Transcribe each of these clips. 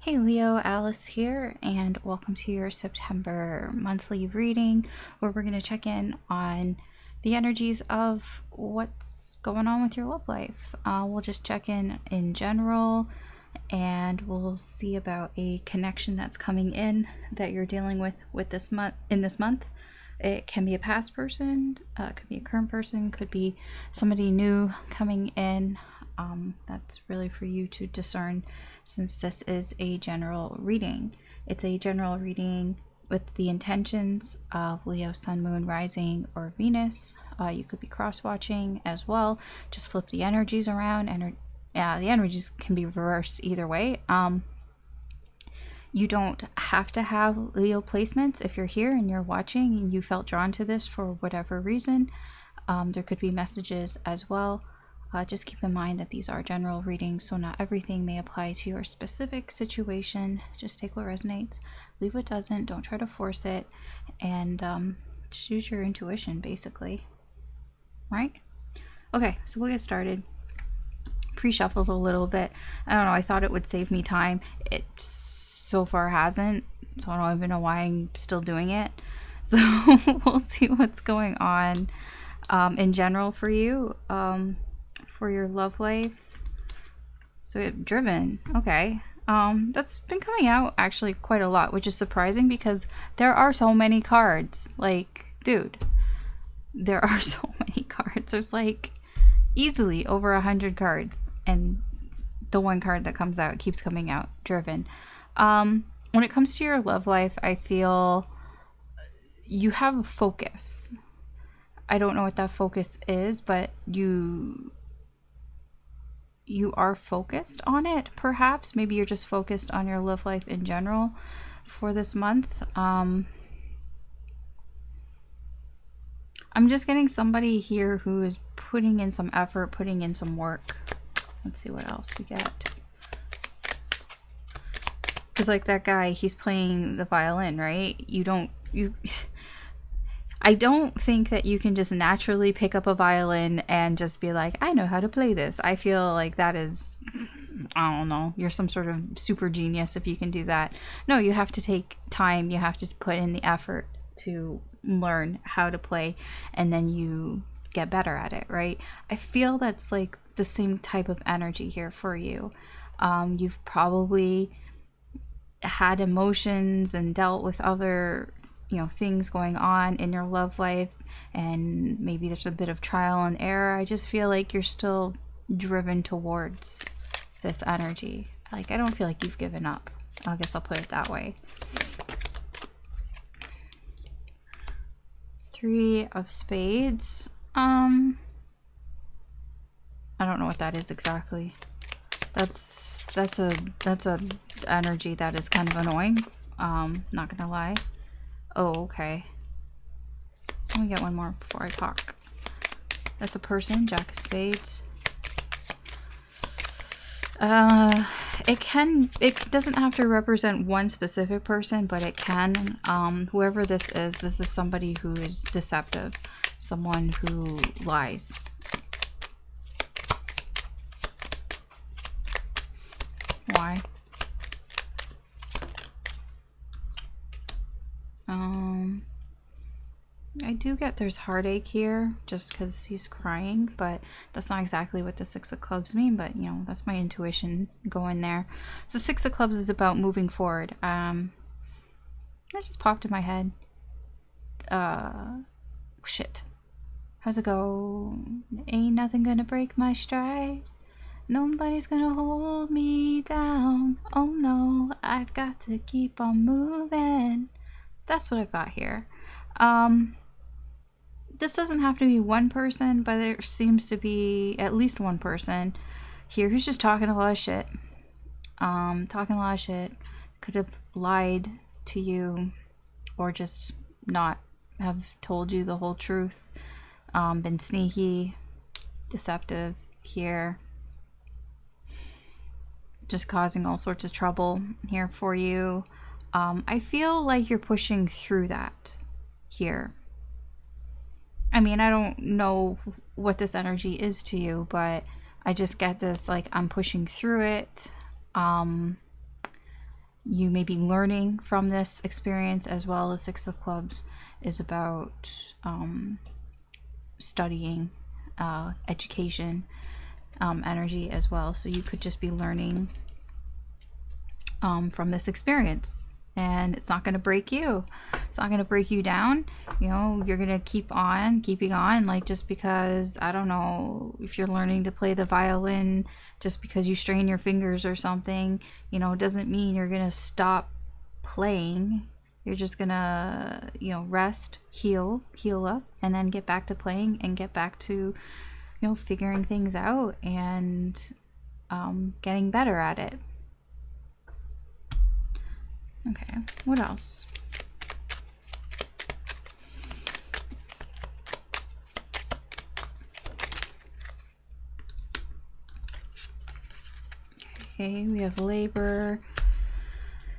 Hey Leo, Alice here, and welcome to your September monthly reading where we're going to check in on the energies of what's going on with your love life. We'll just check in general, and we'll see about a connection that's coming in that you're dealing with this month. It can be a past person, could be a current person, could be somebody new coming in. That's really for you to discern, since this is a general reading. It's a general reading with the intentions of Leo, Sun, Moon, Rising, or Venus. You could be cross-watching as well. Just flip the energies around, and the energies can be reversed either way. You don't have to have Leo placements if you're here and you're watching and you felt drawn to this for whatever reason. There could be messages as well. Just keep in mind that these are general readings, so not everything may apply to your specific situation. Just take what resonates, leave what doesn't. Don't try to force it, and just use your intuition, basically. Right? Okay, so we'll get started. Pre-shuffled a little bit. I don't know, I thought it would save me time. It so far hasn't, so I don't even know why I'm still doing it. So we'll see what's going on in general for you. For your love life. So driven, okay. That's been coming out actually quite a lot, which is surprising because there are so many cards. Like, dude, there are so many cards. There's like easily over 100 cards, and the one card that comes out keeps coming out, driven. When it comes to your love life, I feel you have a focus. I don't know what that focus is, but you are focused on it, perhaps. Maybe you're just focused on your love life in general for this month. I'm just getting somebody here who is putting in some effort, putting in some work. Let's see what else we get. Because like that guy, he's playing the violin, right? I don't think that you can just naturally pick up a violin and just be like, I know how to play this. I feel like that is, I don't know, you're some sort of super genius if you can do that. No, you have to take time. You have to put in the effort to learn how to play, and then you get better at it, right? I feel that's like the same type of energy here for you. You've probably had emotions and dealt with other things going on in your love life, and maybe there's a bit of trial and error. I just feel like you're still driven towards this energy. Like, I don't feel like you've given up. I guess I'll put it that way. 3 of Spades. I don't know what that is exactly. That's a energy that is kind of annoying. Not gonna lie. Oh, okay. Let me get one more before I talk. That's a person, Jack of Spades. It doesn't have to represent one specific person, but it can. Whoever this is somebody who is deceptive, someone who lies. Why? I do get there's heartache here just because he's crying, but that's not exactly what the 6 of Clubs mean, but that's my intuition going there. So 6 of Clubs is about moving forward. That just popped in my head. Shit. How's it go? Ain't nothing gonna break my stride. Nobody's gonna hold me down. Oh no, I've got to keep on moving. That's what I've got here. This doesn't have to be one person, but there seems to be at least one person here who's just talking a lot of shit. Could have lied to you, or just not have told you the whole truth. Been sneaky, deceptive here. Just causing all sorts of trouble here for you. I feel like you're pushing through that here. I mean, I don't know what this energy is to you, but I just get this, like, I'm pushing through it. you may be learning from this experience, as well as Six of Clubs is about studying, education, energy as well. So you could just be learning from this experience, and it's not going to break you. It's not going to break you down. You know, you're going to keep on keeping on. Like, just because, I don't know, if you're learning to play the violin, just because you strain your fingers or something, you know, doesn't mean you're going to stop playing. You're just going to, you know, rest, heal up, and then get back to playing and get back to, you know, figuring things out and getting better at it. Okay, what else? Okay, we have labor.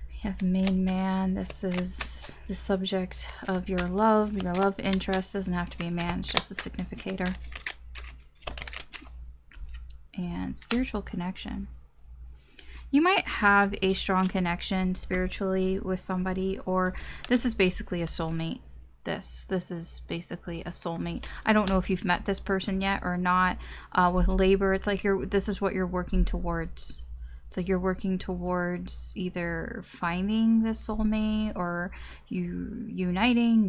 We have main man. This is the subject of your love interest. Doesn't have to be a man, it's just a significator. And spiritual connection. You might have a strong connection spiritually with somebody, or this is basically a soulmate. This is basically a soulmate. I don't know if you've met this person yet or not. With labor, it's like this is what you're working towards. So you're working towards either finding this soulmate, or reuniting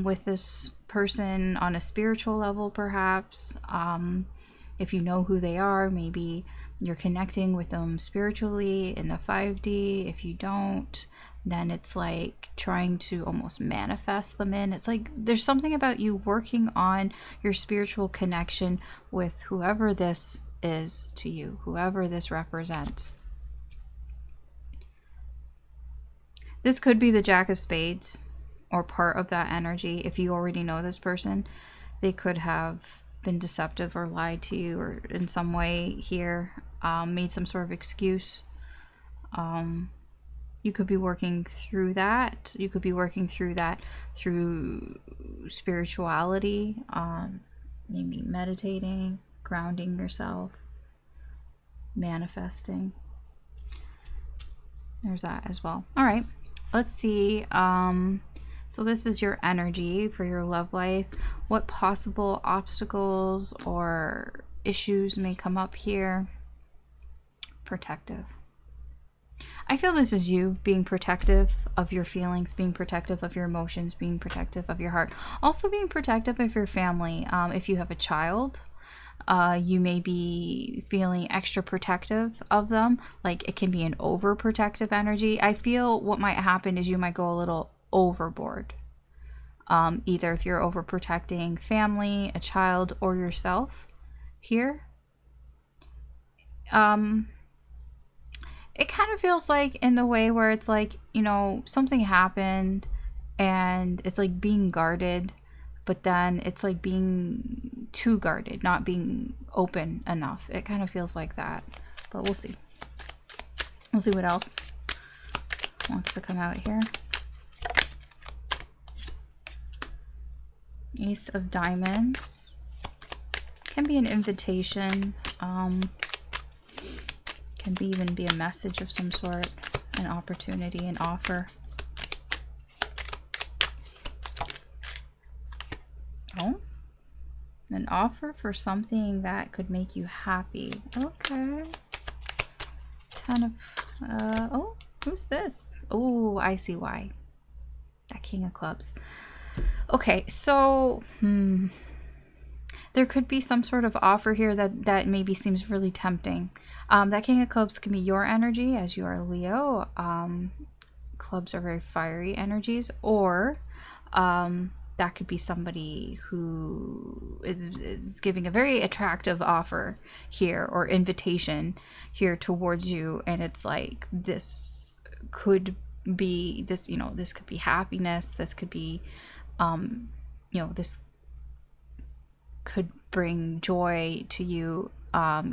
with this person on a spiritual level, perhaps. If you know who they are, maybe you're connecting with them spiritually in the 5D. If you don't, then it's like trying to almost manifest them in. It's like there's something about you working on your spiritual connection with whoever this is to you, whoever this represents. This could be the Jack of Spades, or part of that energy. If you already know this person, they could have been deceptive or lied to you, or in some way here made some sort of excuse. You could be working through that. You could be working through that through spirituality, maybe meditating, grounding yourself, manifesting. There's that as well. All right, let's see. So this is your energy for your love life. What possible obstacles or issues may come up here? Protective. I feel this is you being protective of your feelings, being protective of your emotions, being protective of your heart. Also being protective of your family. If you have a child, you may be feeling extra protective of them. Like, it can be an overprotective energy. I feel what might happen is you might go a little overboard. Either if you're overprotecting family, a child, or yourself here. It kind of feels like in the way where it's like, you know, something happened and it's like being guarded, but then it's like being too guarded, not being open enough. It kind of feels like that, but we'll see. We'll see what else wants to come out here. Ace of Diamonds. Can be an invitation. Can be even be a message of some sort, an opportunity, an offer. Oh, an offer for something that could make you happy. Okay. Ton of, oh, who's this? Oh, I see why. That King of Clubs. Okay, so, there could be some sort of offer here that maybe seems really tempting. That King of Clubs can be your energy, as you are Leo. Clubs are very fiery energies, or that could be somebody who is giving a very attractive offer here, or invitation here towards you, and it's like this could be this, you know, this could be happiness, this could be you know, this could bring joy to you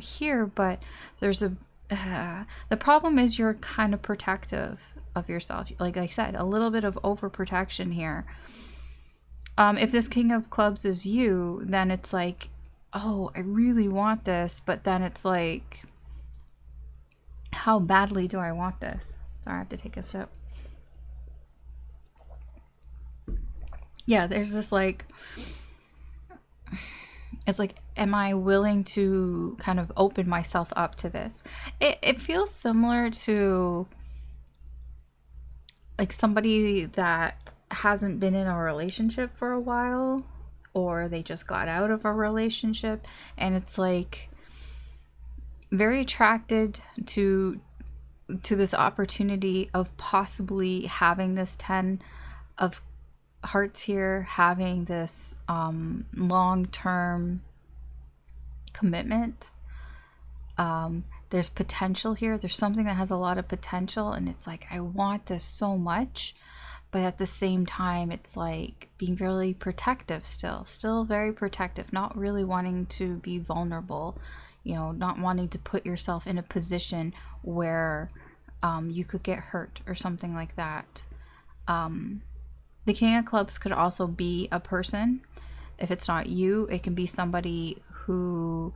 here, but there's a the problem is you're kind of protective of yourself. Like I said, a little bit of overprotection here. If this King of Clubs is you, then it's like, oh, I really want this, but then it's like, how badly do I want this? Sorry, I have to take a sip. Yeah, there's this like, it's like, am I willing to kind of open myself up to this? It feels similar to like somebody that hasn't been in a relationship for a while, or they just got out of a relationship, and it's like very attracted to this opportunity of possibly having this 10 of hearts here, having this long-term commitment. There's potential here. There's something that has a lot of potential, and it's like, I want this so much, but at the same time, it's like being really protective still very protective, not really wanting to be vulnerable, you know, not wanting to put yourself in a position where you could get hurt or something like that. The King of Clubs could also be a person. If it's not you, it can be somebody who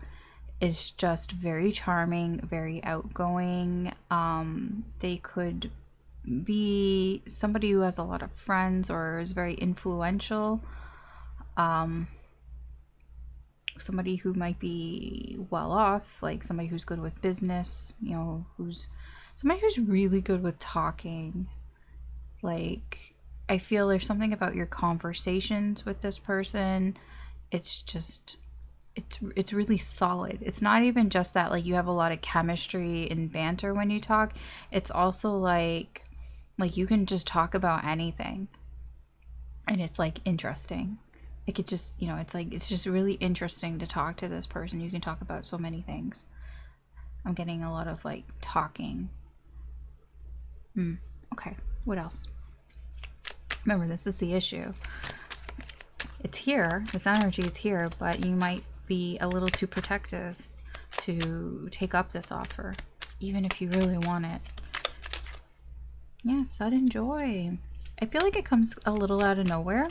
is just very charming, very outgoing. They could be somebody who has a lot of friends or is very influential. Somebody who might be well off, like somebody who's good with business, you know, somebody who's really good with talking. Like, I feel there's something about your conversations with this person. It's just, it's really solid. It's not even just that like you have a lot of chemistry and banter when you talk. It's also like you can just talk about anything, and it's like interesting. It could just, you know, it's like, it's just really interesting to talk to this person. You can talk about so many things. I'm getting a lot of like talking. Okay, what else? Remember, this is the issue. It's here, this energy is here, but you might be a little too protective to take up this offer, even if you really want it. Yeah, sudden joy. I feel like it comes a little out of nowhere.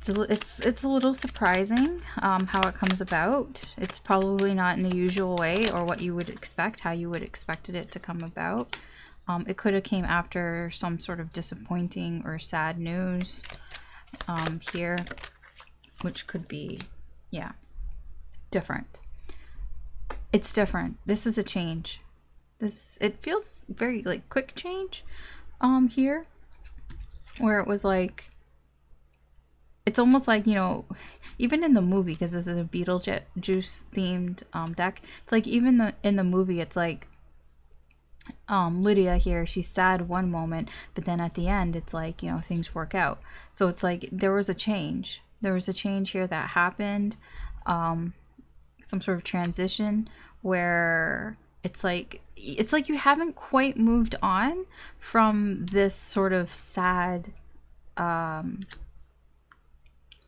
It's a little surprising how it comes about. It's probably not in the usual way or what you would expect, how you would expected it to come about. It could have came after some sort of disappointing or sad news here, which could be, yeah, different. It's different. This is a change. It feels very like quick change here, where it was like, it's almost like, you know, even in the movie, because this is a Beetlejuice themed deck, it's like even in the movie, it's like Lydia here, she's sad one moment, but then at the end it's like, you know, things work out. So it's like there was a change here that happened, some sort of transition where it's like you haven't quite moved on from this sort of sad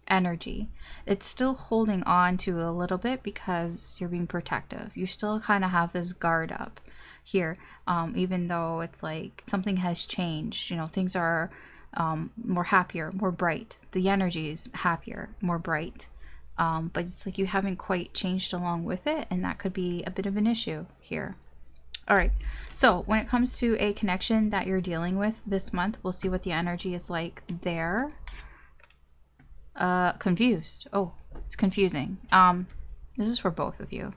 energy. It's still holding on to a little bit because you're being protective. You still kind of have this guard up here, even though it's like something has changed. You know, things are more happier, more bright. The energy is happier, more bright, but it's like you haven't quite changed along with it, and that could be a bit of an issue here. All right, so when it comes to a connection that you're dealing with this month, we'll see what the energy is like there. Confused. Oh, it's confusing. This is for both of you.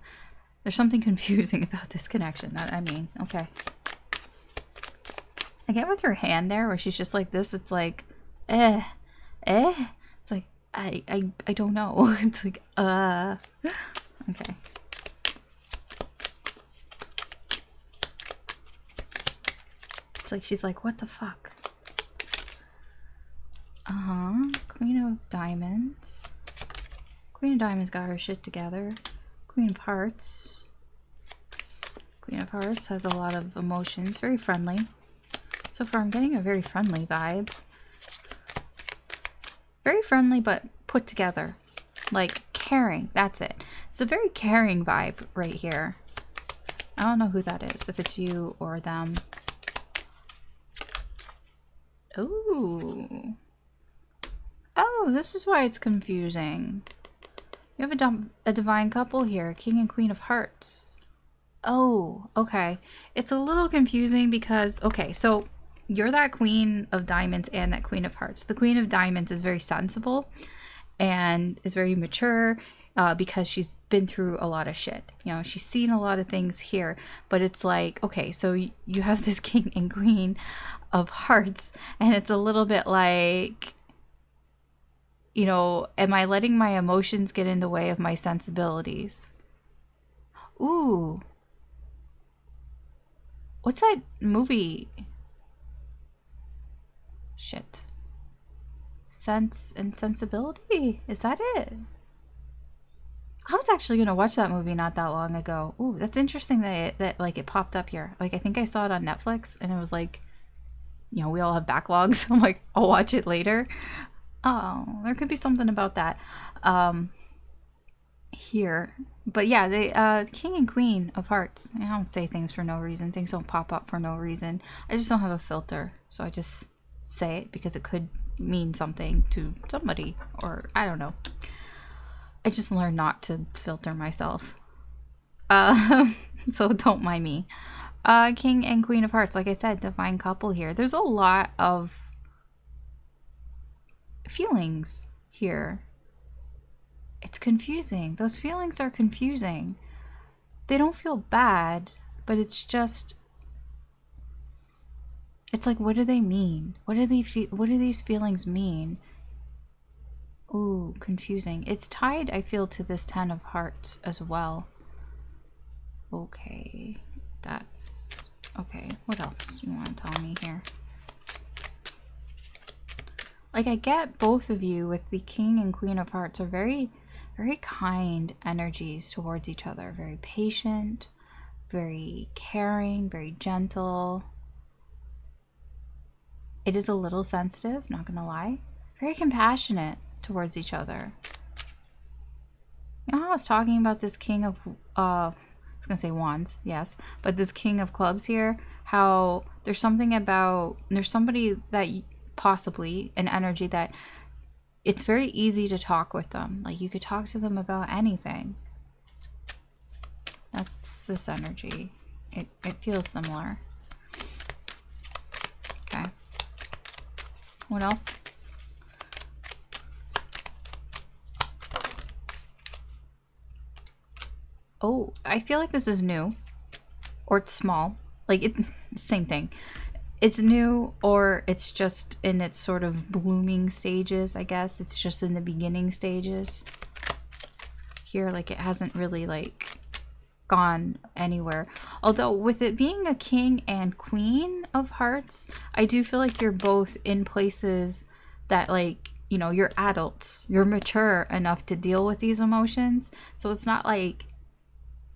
There's something confusing about this connection, that I mean, okay. I get with her hand there where she's just like this, it's like, it's like, I don't know. It's like, okay. It's like, she's like, what the fuck? Queen of Diamonds. Queen of Diamonds got her shit together. Queen of Hearts. Queen of Hearts has a lot of emotions. Very friendly. So far, I'm getting a very friendly vibe. Very friendly, but put together. Like, caring. That's it. It's a very caring vibe right here. I don't know who that is, if it's you or them. Ooh. Oh, this is why it's confusing. You have a divine couple here, King and Queen of Hearts. Oh, okay. It's a little confusing because, okay, so you're that queen of diamonds and that queen of hearts. The queen of diamonds is very sensible and is very mature, because she's been through a lot of shit. You know, she's seen a lot of things here, but it's like, okay, so you have this king and queen of hearts, and it's a little bit like, you know, am I letting my emotions get in the way of my sensibilities? Ooh, what's that movie? Shit. Sense and Sensibility? Is that it? I was actually gonna watch that movie not that long ago. Ooh, that's interesting that like it popped up here. Like I think I saw it on Netflix and it was like, you know, we all have backlogs. I'm like, I'll watch it later. Oh, there could be something about that. Here. But yeah, they king and queen of hearts. I don't say things for no reason. Things don't pop up for no reason. I just don't have a filter. So I just say it because it could mean something to somebody, or I don't know. I just learned not to filter myself. So don't mind me. King and queen of hearts, like I said, divine couple here. There's a lot of feelings here. It's confusing. Those feelings are confusing. They don't feel bad, but it's just, it's like, what do they mean? What do these feelings mean? Ooh, confusing. It's tied, I feel, to this 10 of hearts as well. Okay, that's okay. What else you want to tell me here? Like, I get both of you with the king and queen of hearts are very, very kind energies towards each other. Very patient, very caring, very gentle. It is a little sensitive, not gonna lie. Very compassionate towards each other. You know how I was talking about this king of, I was gonna say wands, yes, but this king of clubs here, how there's something about, there's somebody that possibly an energy that it's very easy to talk with them. Like you could talk to them about anything. That's this energy. It feels similar. Okay. What else? Oh, I feel like this is new. Or it's small. Like, same thing. It's new, or it's just in its sort of blooming stages, I guess. It's just in the beginning stages. Here, like, it hasn't really, like, gone anywhere. Although, with it being a king and queen of hearts, I do feel like you're both in places that, like, you know, you're adults. You're mature enough to deal with these emotions. So it's not like,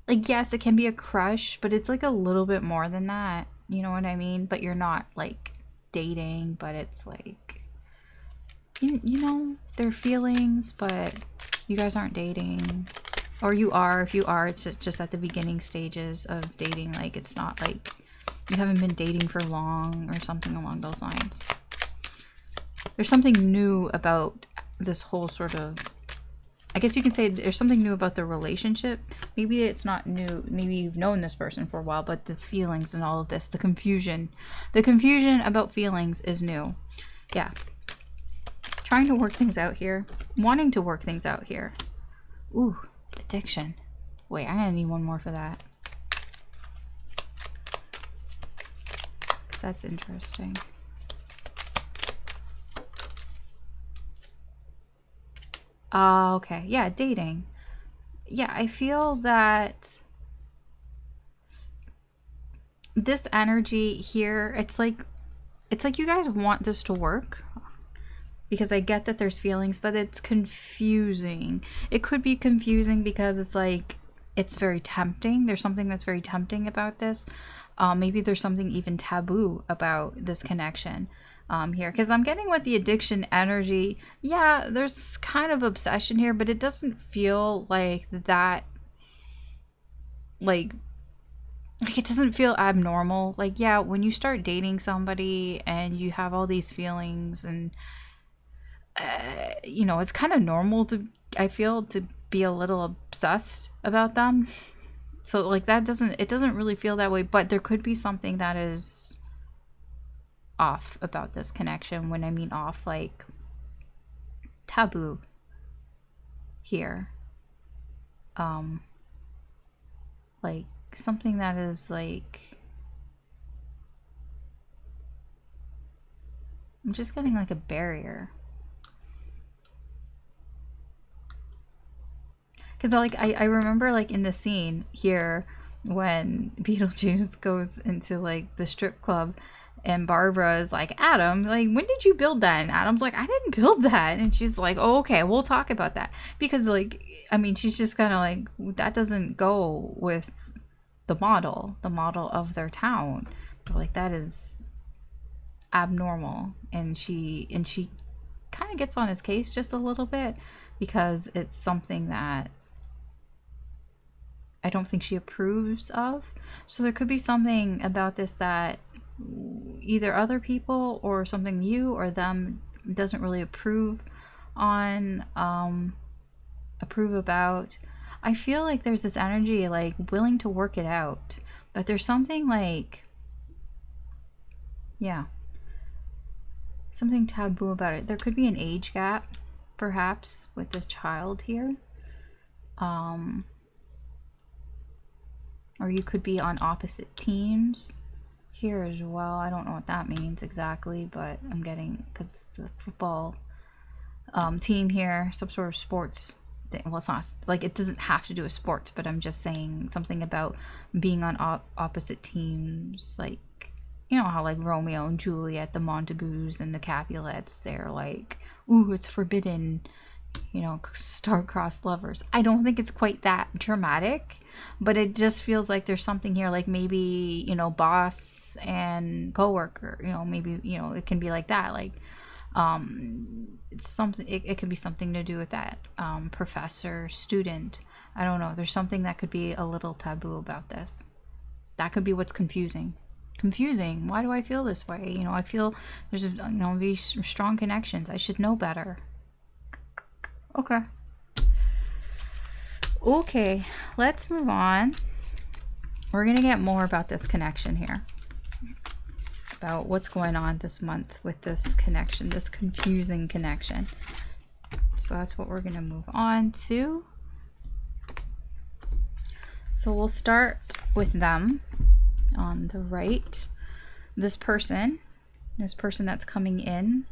yes, it can be a crush, but it's like a little bit more than that. You know what I mean? But you're not like dating, but it's like, you know, they're feelings, but you guys aren't dating. Or you are. If you are, it's just at the beginning stages of dating. Like, it's not like you haven't been dating for long or something along those lines. There's something new about this whole sort of, I guess you can say there's something new about the relationship. Maybe it's not new. Maybe you've known this person for a while, but the feelings and all of this, the confusion about feelings is new. Yeah. Trying to work things out here. Wanting to work things out here. Ooh, addiction. Wait, I'm gonna need one more for that. 'Cause that's interesting. Okay. Yeah, dating. Yeah, I feel that this energy here, it's like you guys want this to work. Because I get that there's feelings, but it's confusing. It could be confusing because it's like, it's very tempting. There's something that's very tempting about this. Maybe there's something even taboo about this connection. Here, because I'm getting with the addiction energy, yeah, there's kind of obsession here, but it doesn't feel like that, like it doesn't feel abnormal. Like, yeah, when you start dating somebody and you have all these feelings and you know, it's kind of normal to, I feel, to be a little obsessed about them. So like that it doesn't really feel that way, but there could be something that is off about this connection. When I mean off, like taboo here. Like something that is like, I'm just getting like a barrier. Because like I remember like in the scene here when Beetlejuice goes into like the strip club and Barbara is like, Adam, like, when did you build that? And Adam's like, I didn't build that. And she's like, oh, okay, we'll talk about that. Because like, I mean, she's just kind of like, that doesn't go with the model of their town. But like, that is abnormal. And she kind of gets on his case just a little bit because it's something that I don't think she approves of. So there could be something about this that either other people or something you or them doesn't really approve on, approve about. I feel like there's this energy like willing to work it out, but there's something like, yeah, something taboo about it. There could be an age gap perhaps with this child here, or you could be on opposite teams here as well. I don't know what that means exactly, but I'm getting, because the football team here, some sort of sports thing. Well, it's not like, it doesn't have to do with sports, but I'm just saying something about being on opposite teams. Like, you know how like Romeo and Juliet, the Montagues and the Capulets, they're like, ooh, it's forbidden, you know, star-crossed lovers. I don't think it's quite that dramatic, but it just feels like there's something here, like maybe, you know, boss and coworker, you know, maybe, you know, it can be like that, like it's something, it could be something to do with that, professor, student, I don't know, there's something that could be a little taboo about this. That could be what's confusing. Why do I feel this way? You know, I feel there's a, you know, these strong connections. I should know better. Okay, let's move on. We're gonna get more about this connection here, about what's going on this month with this connection, this confusing connection. So that's what we're gonna move on to. So we'll start with them on the right. This person that's coming in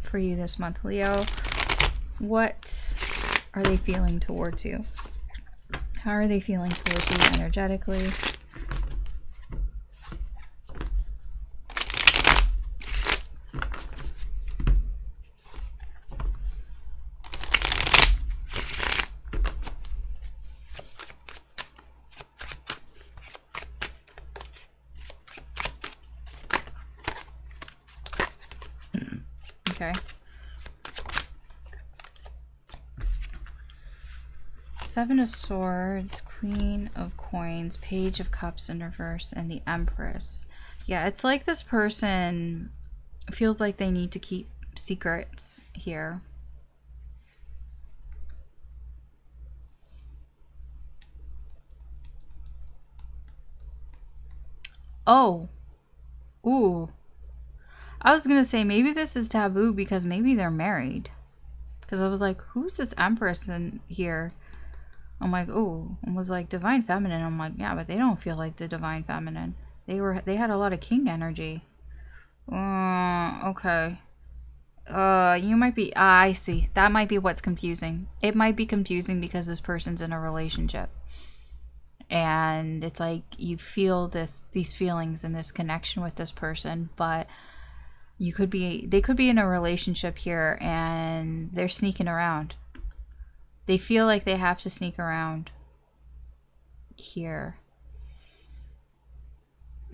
for you this month, Leo. What are they feeling towards you? How are they feeling towards you energetically? Okay. Seven of Swords, Queen of Coins, Page of Cups in reverse, and the Empress. Yeah, it's like this person feels like they need to keep secrets here. Oh. Ooh. I was gonna say maybe this is taboo because maybe they're married. Because I was like, who's this Empress in here? I'm like, oh, it was like divine feminine. I'm like, yeah, but they don't feel like the divine feminine. They had a lot of king energy. Okay. You might be, I see. That might be what's confusing. It might be confusing because this person's in a relationship. And it's like you feel these feelings and this connection with this person, but they could be in a relationship here and they're sneaking around. They feel like they have to sneak around here.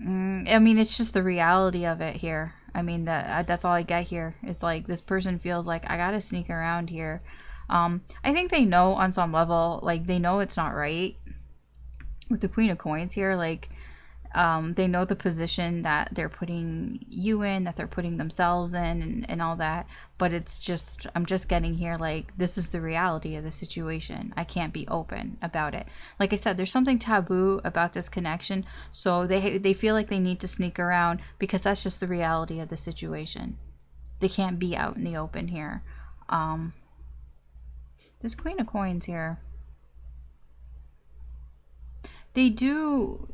I mean, it's just the reality of it here. I mean, that's all I get here. Is like this person feels like I gotta sneak around here. I think they know on some level, like they know it's not right. With the Queen of Coins here, like They know the position that they're putting you in, that they're putting themselves in, and all that. But it's just, I'm just getting here like, this is the reality of the situation. I can't be open about it. Like I said, there's something taboo about this connection. So they feel like they need to sneak around because that's just the reality of the situation. They can't be out in the open here. There's Queen of Coins here. They do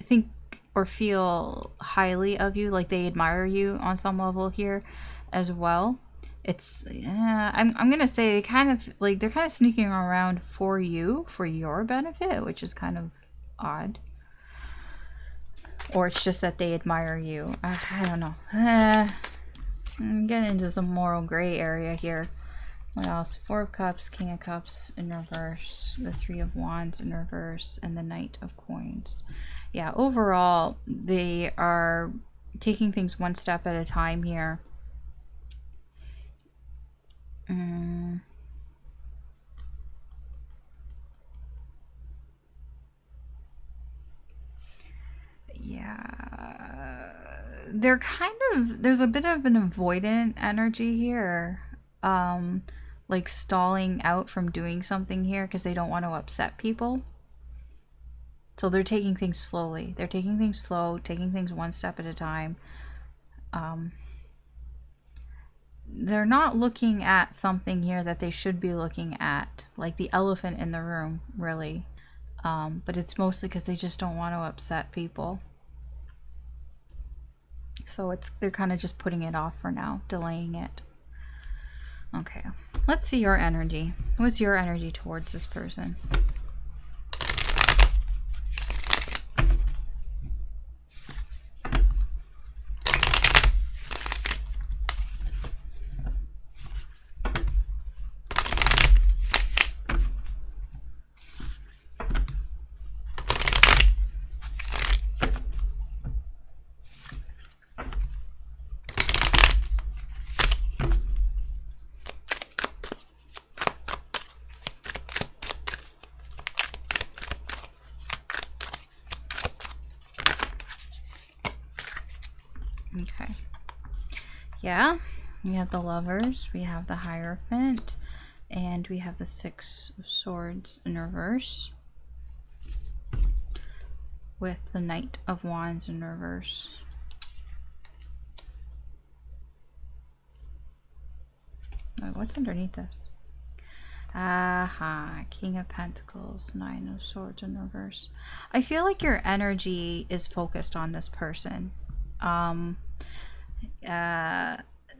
think or feel highly of you, like they admire you on some level here as well. It's I'm gonna say kind of like they're kind of sneaking around for you, for your benefit, which is kind of odd. Or it's just that they admire you. I don't know. I'm getting into some moral gray area here. What else? Four of Cups, King of Cups in reverse, the Three of Wands in reverse, and the Knight of Coins. Yeah, overall, they are taking things one step at a time here. Yeah, they're kind of, there's a bit of an avoidant energy here. Like stalling out from doing something here because they don't want to upset people. So they're taking things slowly. They're taking things slow, taking things one step at a time. They're not looking at something here that they should be looking at, like the elephant in the room, really. But it's mostly because they just don't want to upset people. So they're kind of just putting it off for now, delaying it. Okay, let's see your energy. What's your energy towards this person? Okay. Yeah, we have the Lovers, we have the Hierophant, and we have the Six of Swords in reverse, with the Knight of Wands in reverse. Wait, what's underneath this? Aha, King of Pentacles, Nine of Swords in reverse. I feel like your energy is focused on this person.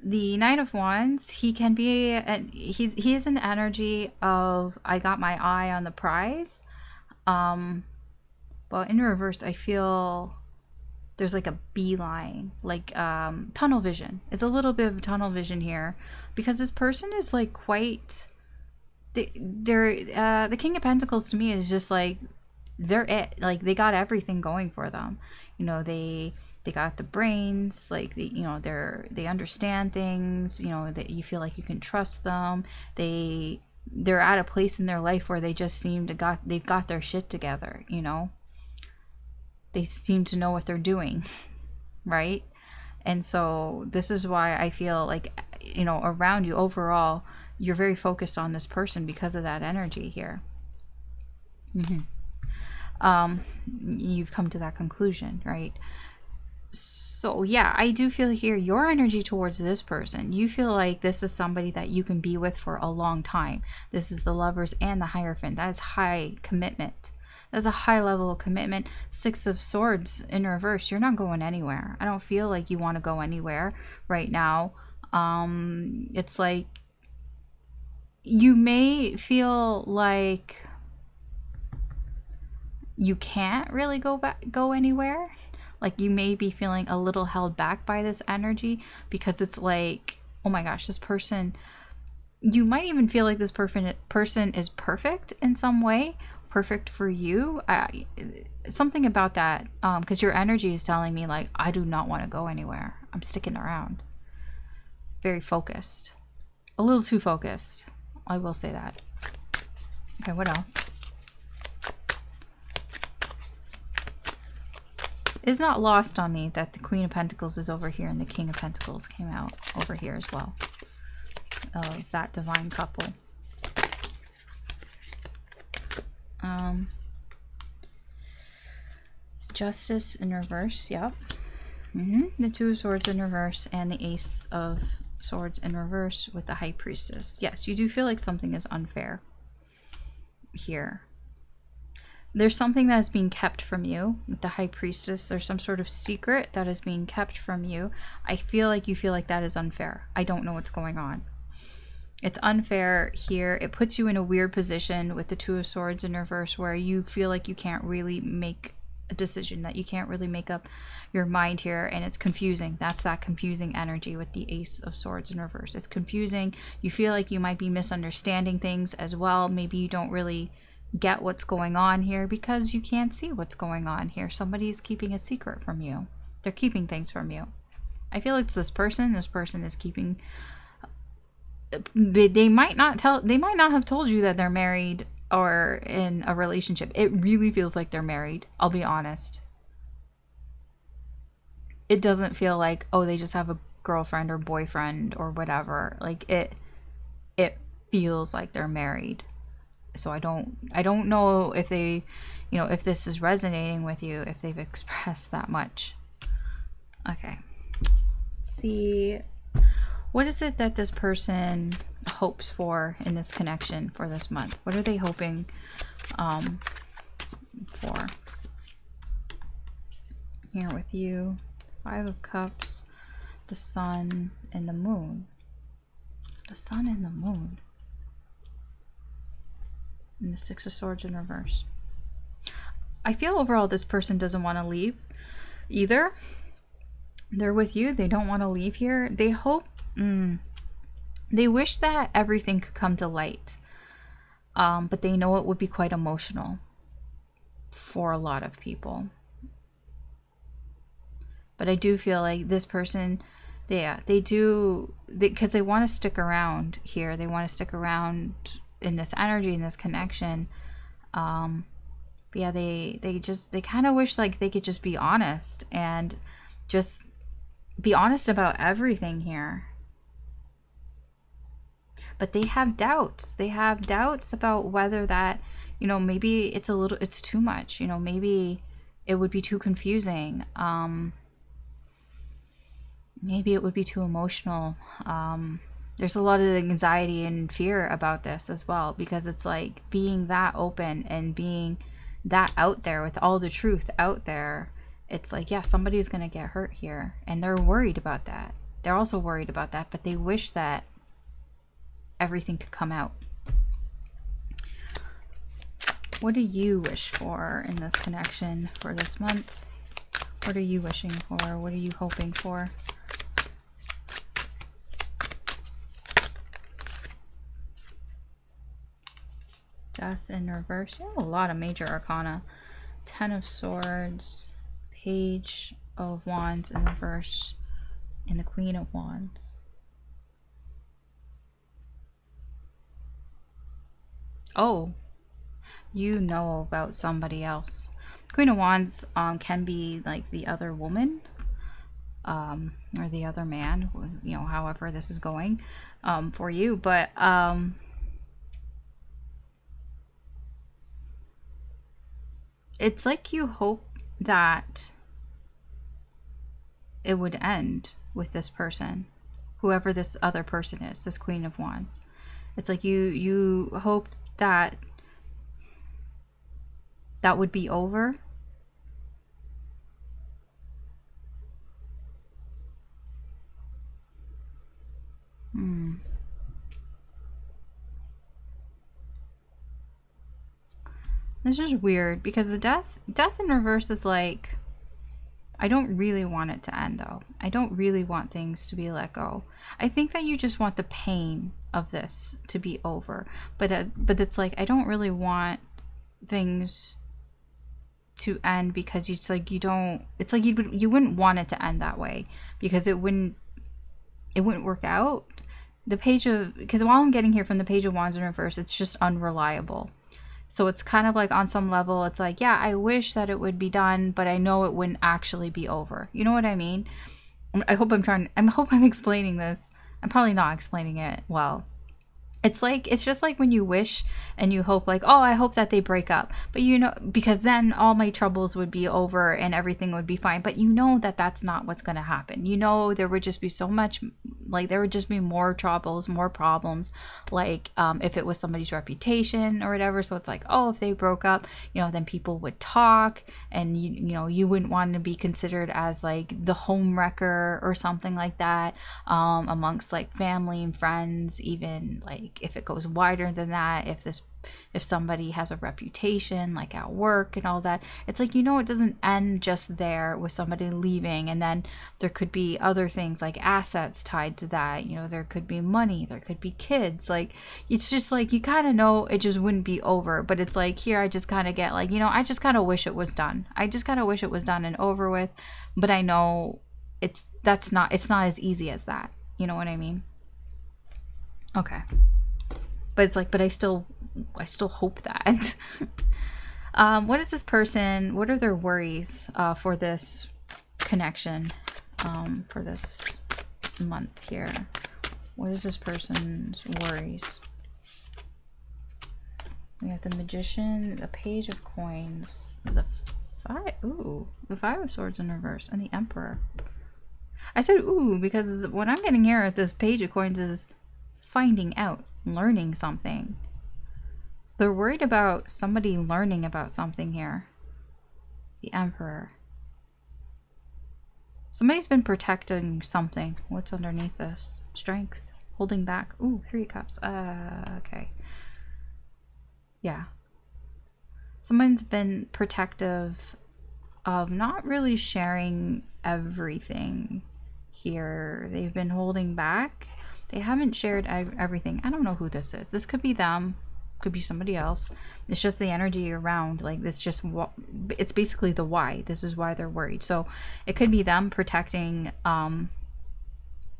The Knight of Wands, he can be he is an energy of, I got my eye on the prize, but in reverse I feel there's like a beeline, like tunnel vision. It's a little bit of tunnel vision here because this person is like quite, the King of Pentacles to me is just like they're it, like they got everything going for them, you know. They got the brains, like they understand things, you know, that you feel like you can trust them. They're at a place in their life where they just seem to they've got their shit together, you know. They seem to know what they're doing, right? And so this is why I feel like, you know, around you overall, you're very focused on this person because of that energy here. You've come to that conclusion, right? So yeah, I do feel here your energy towards this person, you feel like this is somebody that you can be with for a long time. This is the Lovers and the Hierophant. That is high commitment. That's a high level of commitment. Six of Swords in reverse. You're not going anywhere. I don't feel like you want to go anywhere right now. It's like you may feel like you can't really go anywhere. Like you may be feeling a little held back by this energy because it's like, oh my gosh, this person, you might even feel like this person is perfect in some way, perfect for you. Something about that, because your energy is telling me like, I do not want to go anywhere. I'm sticking around. Very focused. A little too focused. I will say that. Okay, what else? It's not lost on me that the Queen of Pentacles is over here and the King of Pentacles came out over here as well. Of that divine couple. Justice in reverse, yep. The Two of Swords in reverse and the Ace of Swords in reverse with the High Priestess. Yes, you do feel like something is unfair here. There's something that is being kept from you with the High Priestess. There's some sort of secret that is being kept from you. I feel like you feel like that is unfair. I don't know what's going on. It's unfair here. It puts you in a weird position with the Two of Swords in reverse where you feel like you can't really make a decision, that you can't really make up your mind here, and it's confusing. That's that confusing energy with the Ace of Swords in reverse. It's confusing. You feel like you might be misunderstanding things as well. Maybe you don't really get what's going on here because you can't see what's going on here. Somebody's keeping a secret from you. They're keeping things from you. I feel like it's this person. This person is keeping... They might not have told you that they're married or in a relationship. It really feels like they're married. I'll be honest. It doesn't feel like, oh, they just have a girlfriend or boyfriend or whatever. Like it feels like they're married. So I don't know if they, you know, if this is resonating with you, if they've expressed that much. Okay. Let's see. What is it that this person hopes for in this connection for this month? What are they hoping for here with you? Five of Cups, the Sun, and the Moon. The Sun and the Moon. And the Six of Swords in reverse. I feel overall this person doesn't want to leave either. They're with you. They don't want to leave here. They hope... They wish that everything could come to light. But they know it would be quite emotional for a lot of people. But I do feel like this person, they do, because they want to stick around here. They want to stick around in this energy, in this connection. But yeah, they kind of wish like they could just be honest and just be honest about everything here. But they have doubts. They have doubts about whether that, you know, maybe it's too much. You know, maybe it would be too confusing. Maybe it would be too emotional. There's a lot of anxiety and fear about this as well, because it's like being that open and being that out there with all the truth out there. It's like, yeah, somebody's going to get hurt here. And they're worried about that. They're also worried about that, but they wish that everything could come out. What do you wish for in this connection for this month? What are you wishing for? What are you hoping for? Death in reverse. You have a lot of major arcana. Ten of Swords, Page of Wands in reverse, and the Queen of Wands. Oh, you know about somebody else. Queen of Wands can be like the other woman, or the other man, you know, however this is going for you. But it's like you hope that it would end with this person, whoever this other person is, this Queen of Wands. It's like you hope that would be over. This is weird because the death in reverse is like, I don't really want it to end though. I don't really want things to be let go. I think that you just want the pain of this to be over. But it's like, I don't really want things to end because it's like you don't, it's like you wouldn't want it to end that way because it wouldn't work out. The page of, because while I'm getting here from the Page of Wands in reverse, it's just unreliable. So it's kind of like on some level, it's like, yeah, I wish that it would be done, but I know it wouldn't actually be over. You know what I mean? I hope I'm explaining this. I'm probably not explaining it well. It's just like when you wish and you hope, like, oh, I hope that they break up, but you know, because then all my troubles would be over and everything would be fine. But you know that that's not what's going to happen. You know, there would just be so much, like, there would just be more troubles, more problems, like if it was somebody's reputation or whatever. So it's like, oh, if they broke up, you know, then people would talk, and you know, you wouldn't want to be considered as like the home wrecker or something like that, amongst like family and friends, even like if it goes wider than that, if somebody has a reputation like at work and all that. It's like, you know, it doesn't end just there with somebody leaving, and then there could be other things like assets tied to that. You know, there could be money, there could be kids. Like, it's just like, you kind of know it just wouldn't be over. But it's like, here I just kind of get like, you know, I just kind of wish it was done. I just kind of wish it was done and over with. But I know it's not as easy as that. You know what I mean? Okay. But it's like, but I still hope that. What is this person? What are their worries for this connection, for this month here? What is this person's worries? We have the Magician, the Page of Coins, the Five of Swords in reverse, and the Emperor. I said ooh because what I'm getting here at this Page of Coins is finding out, learning something. They're worried about somebody learning about something here. The Emperor. Somebody's been protecting something. What's underneath this? Strength. Holding back. Ooh, 3 cups. Okay. Yeah. Someone's been protective of not really sharing everything here. They've been holding back. They haven't shared everything. I don't know who this is. This could be them. Could be somebody else. It's just the energy around. Like, this just, it's basically the why. This is why they're worried. So it could be them protecting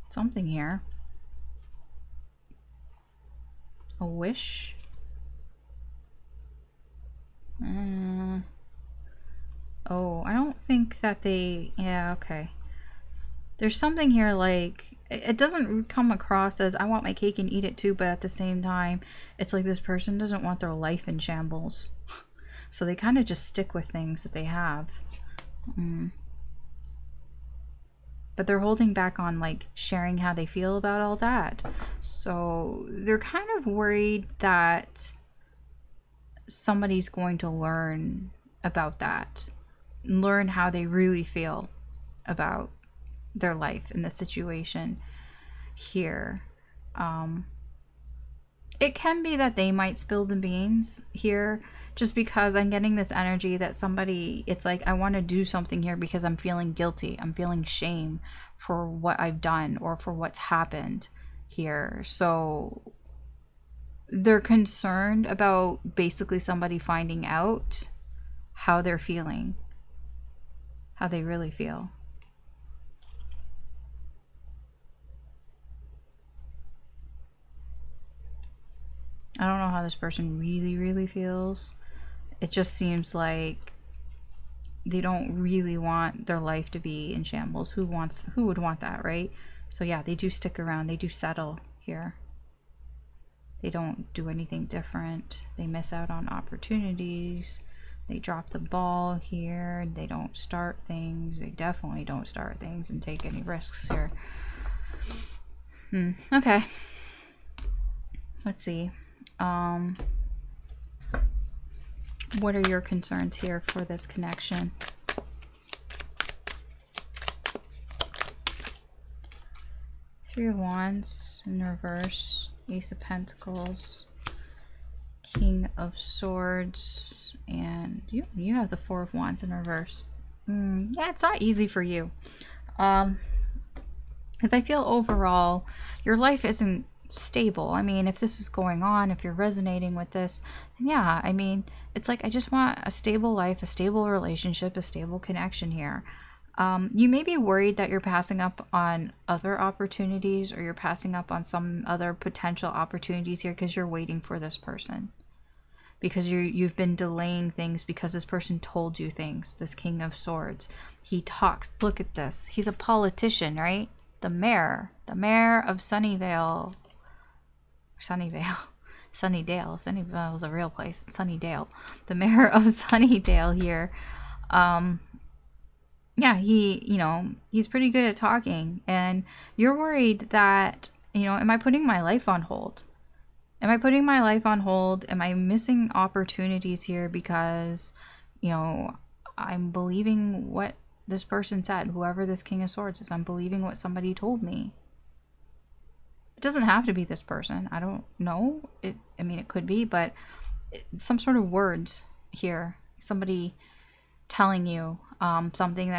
something here. A wish. Oh, I don't think that they... Yeah, okay. There's something here like... It doesn't come across as I want my cake and eat it too, but at the same time, it's like this person doesn't want their life in shambles. So they kind of just stick with things that they have. But they're holding back on like sharing how they feel about all that. So they're kind of worried that somebody's going to learn about that. Learn how they really feel about their life in the situation here. It can be that they might spill the beans here, just because I'm getting this energy that somebody, it's like, I want to do something here because I'm feeling guilty. I'm feeling shame for what I've done or for what's happened here. So they're concerned about basically somebody finding out how they're feeling, how they really feel. I don't know how this person really feels. It just seems like they don't really want their life to be in shambles. Who would want that, right? So yeah, they do stick around. They do settle here. They don't do anything different. They miss out on opportunities. They drop the ball here. They don't start things. They definitely don't start things and take any risks here. Okay. Let's see. What are your concerns here for this connection? Three of Wands in reverse, Ace of Pentacles, King of Swords, and you have the Four of Wands in reverse. Yeah, it's not easy for you. Because I feel overall your life isn't stable. I mean, if this is going on, if you're resonating with this, then yeah, I mean, it's like, I just want a stable life, a stable relationship, a stable connection here. You may be worried that you're passing up on other opportunities, or you're passing up on some other potential opportunities here because you're waiting for this person. because you've been delaying things because this person told you things. This King of Swords, he talks. Look at this. He's a politician, right? The mayor of Sunnyvale. Sunnydale. Sunnyvale is a real place. Sunnydale. The mayor of Sunnydale here. Yeah, he's pretty good at talking, and you're worried that, am I putting my life on hold? Am I putting my life on hold? Am I missing opportunities here because, I'm believing what this person said, whoever this King of Swords is. I'm believing what somebody told me. It doesn't have to be this person. I don't know. It could be, but some sort of words here. Somebody telling you something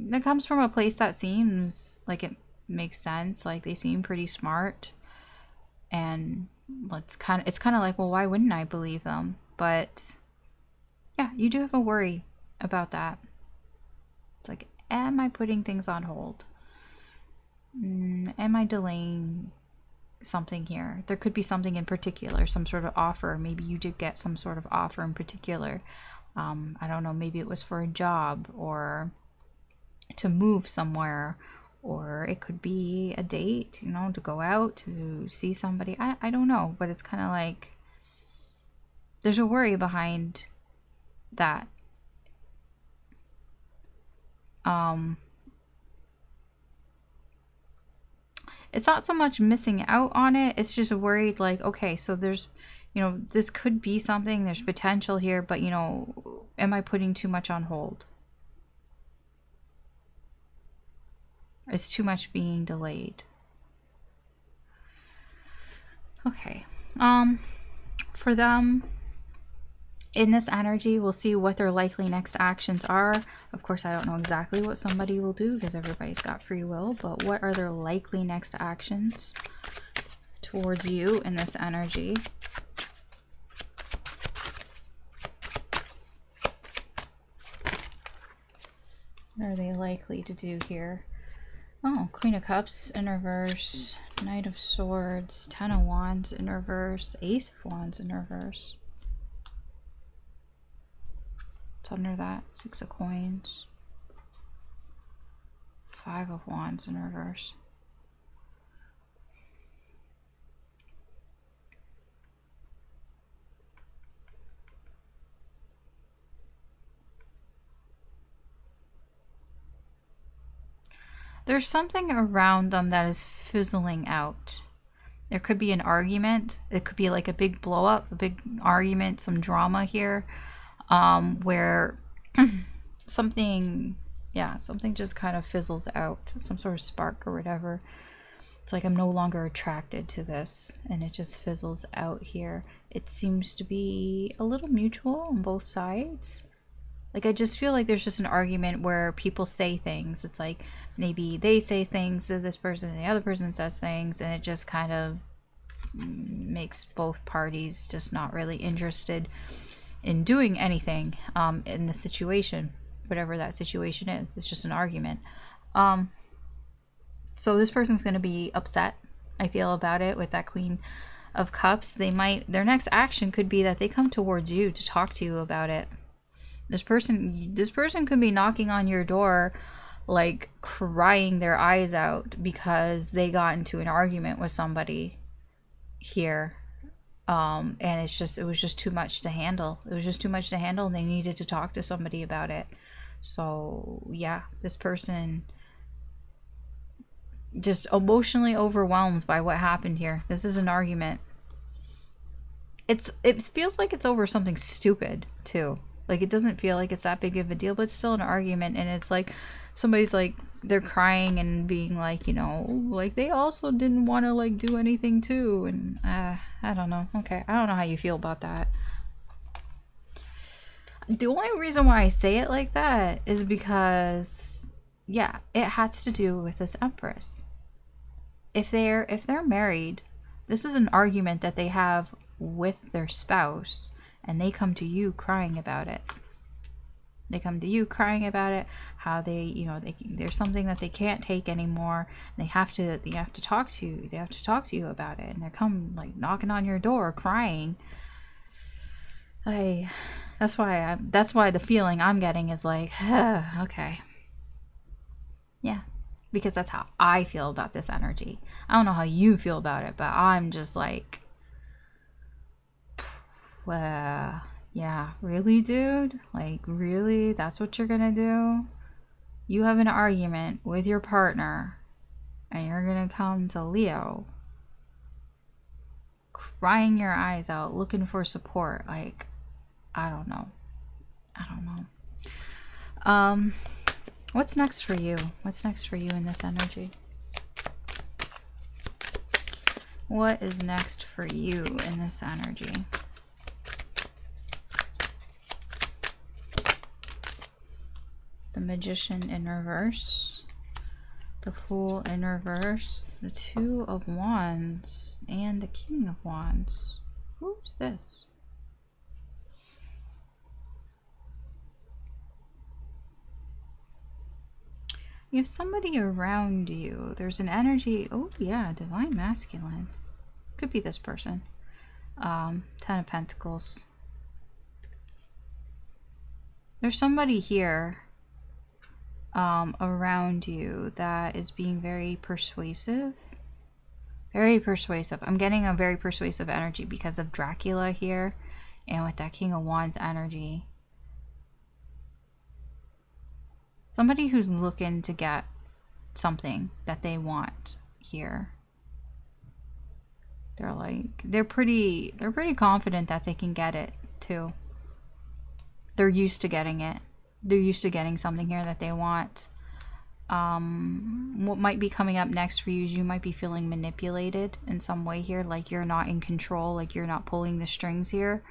that comes from a place that seems like it makes sense. Like they seem pretty smart. And it's kind of like, well, why wouldn't I believe them? But yeah, you do have a worry about that. It's like, am I putting things on hold? Am I delaying something here? There could be something in particular, some sort of offer. Maybe you did get some sort of offer in particular. I don't know, maybe it was for a job or to move somewhere. Or it could be a date, to go out, to see somebody. I don't know, but it's kind of like there's a worry behind that. It's not so much missing out on it. It's just worried like, okay, so there's, this could be something. There's potential here, but, am I putting too much on hold? It's too much being delayed. Okay. For them, in this energy, we'll see what their likely next actions are. Of course, I don't know exactly what somebody will do because everybody's got free will, but what are their likely next actions towards you in this energy? What are they likely to do here? Oh, Queen of Cups in reverse, Knight of Swords, Ten of Wands in reverse, Ace of Wands in reverse. What's under that? Six of Coins, Five of Wands in reverse. There's something around them that is fizzling out. There could be an argument. It could be like a big blow up, a big argument, some drama here, where something just kind of fizzles out, some sort of spark or whatever. It's like I'm no longer attracted to this, and it just fizzles out here. It seems to be a little mutual on both sides. Like, I just feel like there's just an argument where people say things. It's like maybe they say things to this person and the other person says things, and it just kind of makes both parties just not really interested in doing anything in the situation, whatever that situation is. It's just an argument. So this person's going to be upset, I feel, about it with that Queen of Cups. Their next action could be that they come towards you to talk to you about it. This person could be knocking on your door, like crying their eyes out because they got into an argument with somebody here. And it was just too much to handle. It was just too much to handle, and they needed to talk to somebody about it. So yeah, this person just emotionally overwhelmed by what happened here. This is an argument. It feels like it's over something stupid too. Like, it doesn't feel like it's that big of a deal, but it's still an argument. And it's like somebody's like, they're crying and being like, like they also didn't want to like do anything too. And I don't know. Okay, I don't know how you feel about that. The only reason why I say it like that is because, yeah, it has to do with this Empress. If they're married, this is an argument that they have with their spouse, and they come to you crying about it. They come to you crying about it, how they, you know, there's something that they can't take anymore. They have to talk to you. They have to talk to you about it, and they come like knocking on your door crying. That's why the feeling I'm getting is like, okay. Yeah, because that's how I feel about this energy. I don't know how you feel about it, but I'm just like, yeah, really, dude? Like, really? That's what you're gonna do? You have an argument with your partner, and you're gonna come to Leo, crying your eyes out, looking for support. Like, I don't know. What's next for you? What's next for you in this energy? What is next for you in this energy? The Magician in reverse, the Fool in reverse, the Two of Wands, and the King of Wands. Who's this? You have somebody around you. There's an energy. Oh yeah, Divine Masculine. Could be this person. Ten of Pentacles. There's somebody here around you that is being very persuasive. Very persuasive. I'm getting a very persuasive energy because of Dracula here, and with that King of Wands energy. Somebody who's looking to get something that they want here. They're pretty confident that they can get it too. They're used to getting it. They're used to getting something here that they want. What might be coming up next for you is you might be feeling manipulated in some way here, like you're not in control, like you're not pulling the strings here.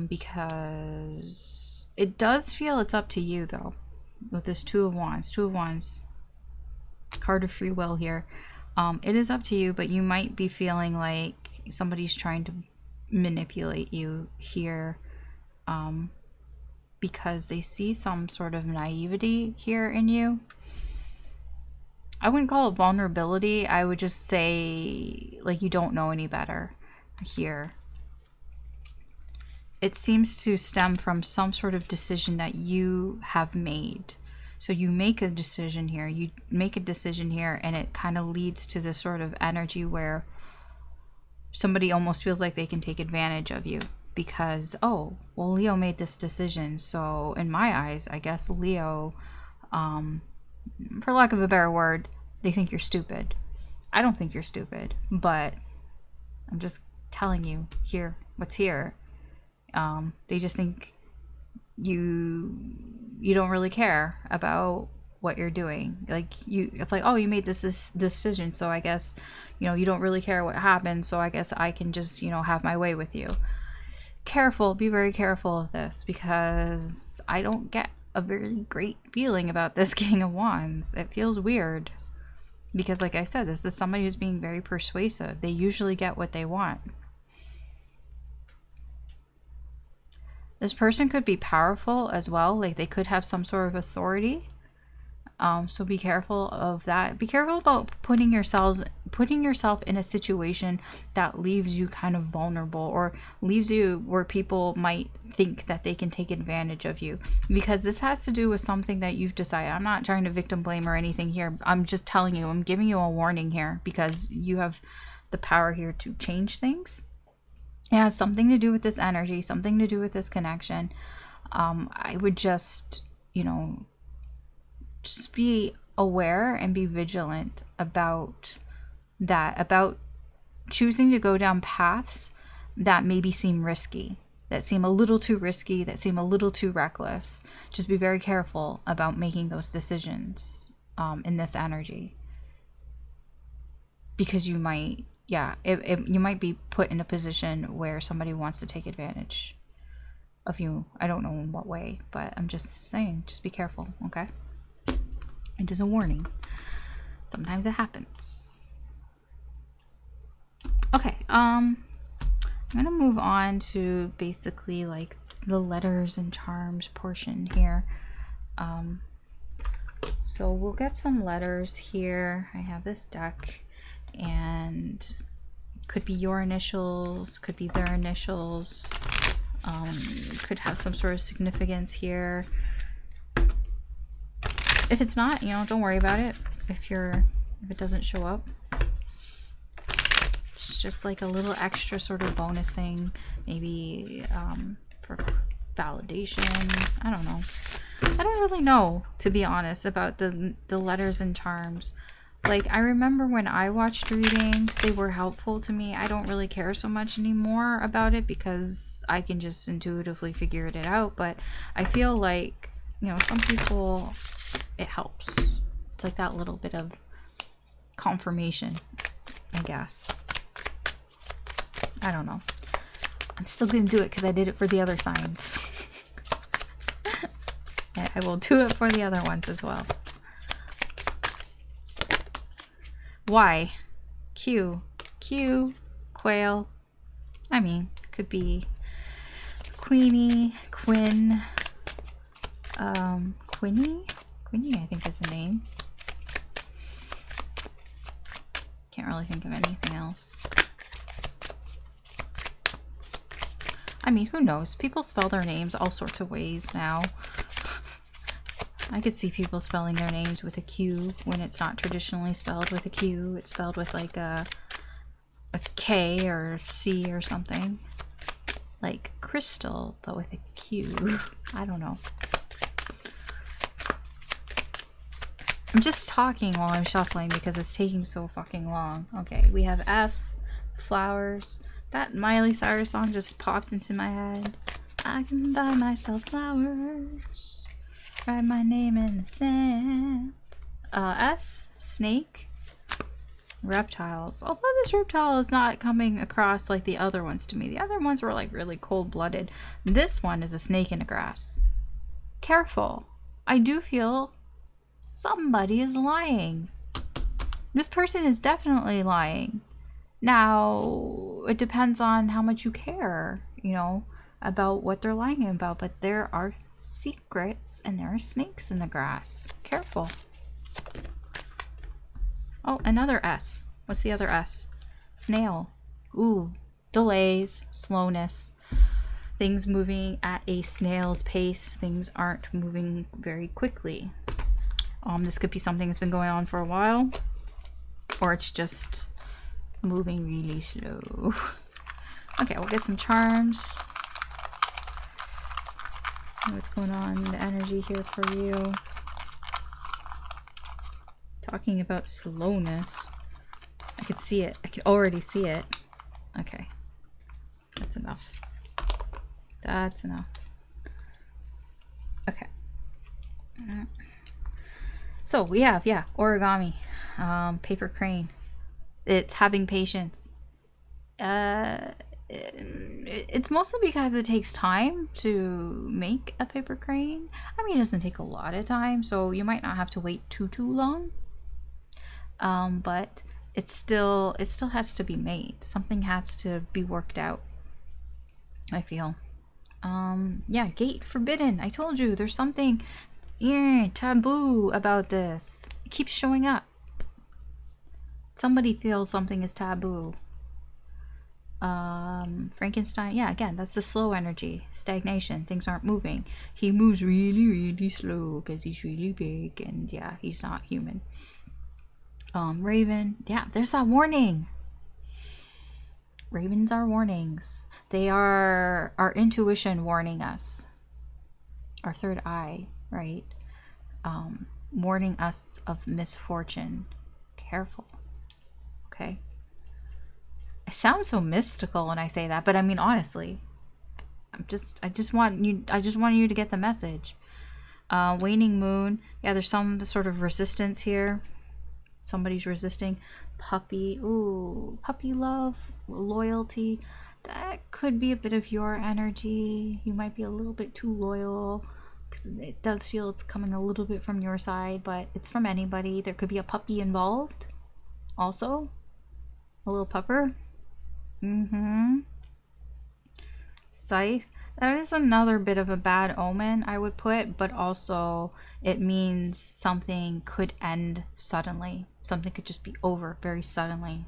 Because it does feel it's up to you though, with this Two of Wands, card of free will here. It is up to you, but you might be feeling like somebody's trying to manipulate you here, because they see some sort of naivety here in you. I wouldn't call it vulnerability. I would just say like you don't know any better here. It seems to stem from some sort of decision that you have made. So you make a decision here, and it kind of leads to this sort of energy where somebody almost feels like they can take advantage of you because, oh, well, Leo made this decision. So in my eyes, I guess Leo, for lack of a better word, they think you're stupid. I don't think you're stupid, but I'm just telling you here, what's here. They just think you don't really care about what you're doing. Like it's like, oh, you made this decision, so I guess, you know, you don't really care what happened, so I guess I can just, you know, have my way with you. Careful, be very careful of this, because I don't get a very great feeling about this King of Wands. It feels weird because, like I said, this is somebody who's being very persuasive. They usually get what they want. This person could be powerful as well. Like they could have some sort of authority. So be careful of that. Be careful about putting yourself in a situation that leaves you kind of vulnerable, or leaves you where people might think that they can take advantage of you, because this has to do with something that you've decided. I'm not trying to victim blame or anything here. I'm just telling you, I'm giving you a warning here, because you have the power here to change things. It has something to do with this energy, something to do with this connection. I would just, you know, just be aware and be vigilant about that, about choosing to go down paths that maybe seem risky, that seem a little too risky, that seem a little too reckless. Just be very careful about making those decisions in this energy, because you might, you might be put in a position where somebody wants to take advantage of you. I don't know in what way, but I'm just saying, just be careful, okay? It is a warning. Sometimes it happens. Okay, I'm gonna move on to basically like the letters and charms portion here. So we'll get some letters here. I have this deck, and could be your initials, could be their initials, could have some sort of significance here. If it's not, you know, don't worry about it. If it doesn't show up, it's just like a little extra sort of bonus thing, maybe for validation. I don't know. I don't really know, to be honest, about the letters and charms. Like, I remember when I watched readings, they were helpful to me. I don't really care so much anymore about it because I can just intuitively figure it out. But I feel like, you know, some people, it helps. It's like that little bit of confirmation, I guess. I don't know. I'm still gonna do it because I did it for the other signs. I will do it for the other ones as well. Y, Q, quail. I mean, could be Queenie, Quinn, Quinny, I think is the name. Can't really think of anything else. I mean, who knows? People spell their names all sorts of ways now. I could see people spelling their names with a Q when it's not traditionally spelled with a Q. It's spelled with like a K or C or something. Like crystal, but with a Q. I don't know. I'm just talking while I'm shuffling because it's taking so fucking long. Okay, we have F, flowers. That Miley Cyrus song just popped into my head. I can buy myself flowers. Write my name in the sand. S, snake. Reptiles. Although this reptile is not coming across like the other ones to me. The other ones were like really cold-blooded. This one is a snake in the grass. Careful. I do feel somebody is lying. This person is definitely lying. Now, it depends on how much you care, you know, about what they're lying about. But there are secrets and there are snakes in the grass. Careful. Oh, another S. What's the other S? Snail. Ooh, delays, slowness. Things moving at a snail's pace. Things aren't moving very quickly. This could be something that's been going on for a while, or it's just moving really slow. Okay, we'll get some charms. What's going on in the energy here for you? Talking about slowness. I could see it. I could already see it. Okay. That's enough. That's enough. Okay. So we have, yeah, origami. Paper crane. It's having patience. It's mostly because it takes time to make a paper crane. I mean, it doesn't take a lot of time, so you might not have to wait too long. But it still has to be made. Something has to be worked out, I feel. Yeah, gate forbidden. I told you there's something taboo about this. It keeps showing up. Somebody feels something is taboo. Frankenstein, yeah, again, that's the slow energy. Stagnation. Things aren't moving. He moves really slow because he's really big, and yeah, he's not human. Raven, yeah, there's that warning. Ravens are warnings. They are our intuition warning us. Our third eye, right? Warning us of misfortune. Careful. Okay. I sound so mystical when I say that, but I mean, honestly, I just want you to get the message. Waning moon. Yeah, there's some sort of resistance here. Somebody's resisting. Puppy. Ooh, puppy love, loyalty. That could be a bit of your energy. You might be a little bit too loyal because it does feel it's coming a little bit from your side, but it's from anybody. There could be a puppy involved also. A little pupper. Scythe. That is another bit of a bad omen, I would put, but also it means something could end suddenly. Something could just be over very suddenly.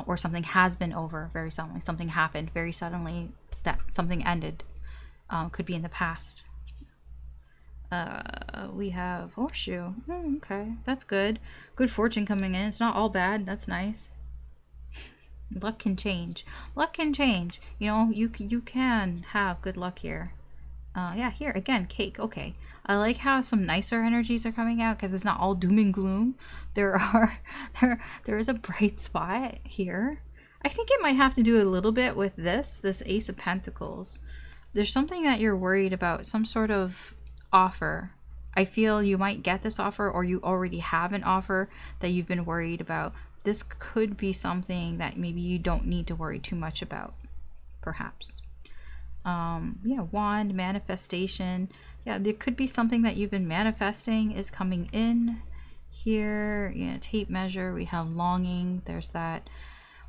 Or something has been over very suddenly. Something happened very suddenly. That something ended. Could be in the past. We have horseshoe. Okay, that's good. Good fortune coming in. It's not all bad. That's nice. Luck can change. Luck can change. You know, you can have good luck here. Yeah, here again, cake. Okay, I like how some nicer energies are coming out because it's not all doom and gloom. There is a bright spot here. I think it might have to do a little bit with this Ace of Pentacles. There's something that you're worried about, some sort of offer. I feel you might get this offer, or you already have an offer that you've been worried about. This could be something that maybe you don't need to worry too much about, perhaps. Yeah, wand, manifestation. Yeah, there could be something that you've been manifesting is coming in here. Yeah, tape measure. We have longing. There's that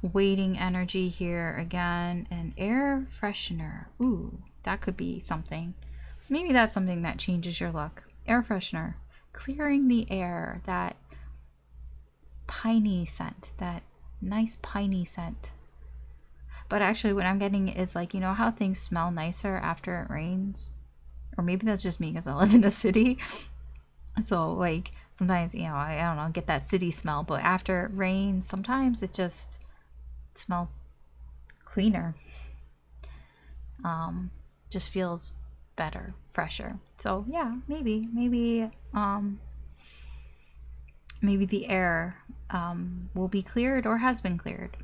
waiting energy here again. And air freshener. Ooh, that could be something. Maybe that's something that changes your luck. Air freshener. Clearing the air. That piney scent. That nice piney scent. But actually what I'm getting is like, you know how things smell nicer after it rains? Or maybe that's just me because I live in a city. So like sometimes, you know, I don't know, get that city smell. But after it rains, sometimes it just smells cleaner. Just feels better, fresher. So yeah, maybe the air will be cleared or has been cleared.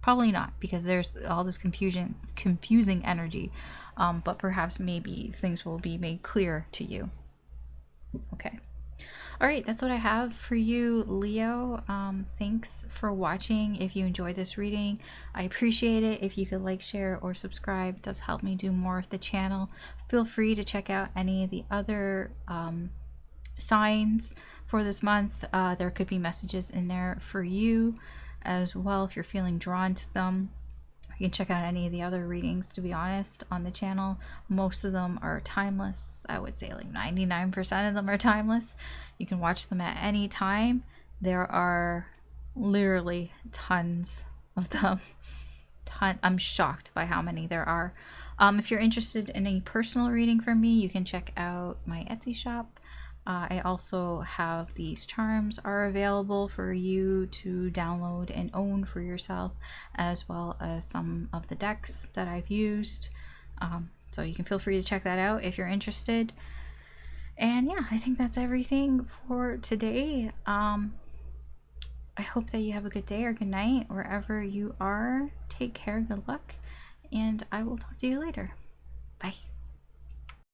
Probably not, because there's all this confusing energy, but perhaps maybe things will be made clear to you. Okay. All right, that's what I have for you, Leo. Thanks for watching. If you enjoyed this reading, I appreciate it. If you could like, share, or subscribe, it does help me do more of the channel. Feel free to check out any of the other signs for this month. There could be messages in there for you as well if you're feeling drawn to them. You can check out any of the other readings, to be honest, on the channel. Most of them are timeless. I would say like 99% of them are timeless. You can watch them at any time. There are literally tons of them. I'm shocked by how many there are. If you're interested in a personal reading from me, you can check out my Etsy shop. I also have these charms are available for you to download and own for yourself, as well as some of the decks that I've used. So you can feel free to check that out if you're interested. And yeah, I think that's everything for today. I hope that you have a good day or good night wherever you are. Take care, good luck, and I will talk to you later. Bye.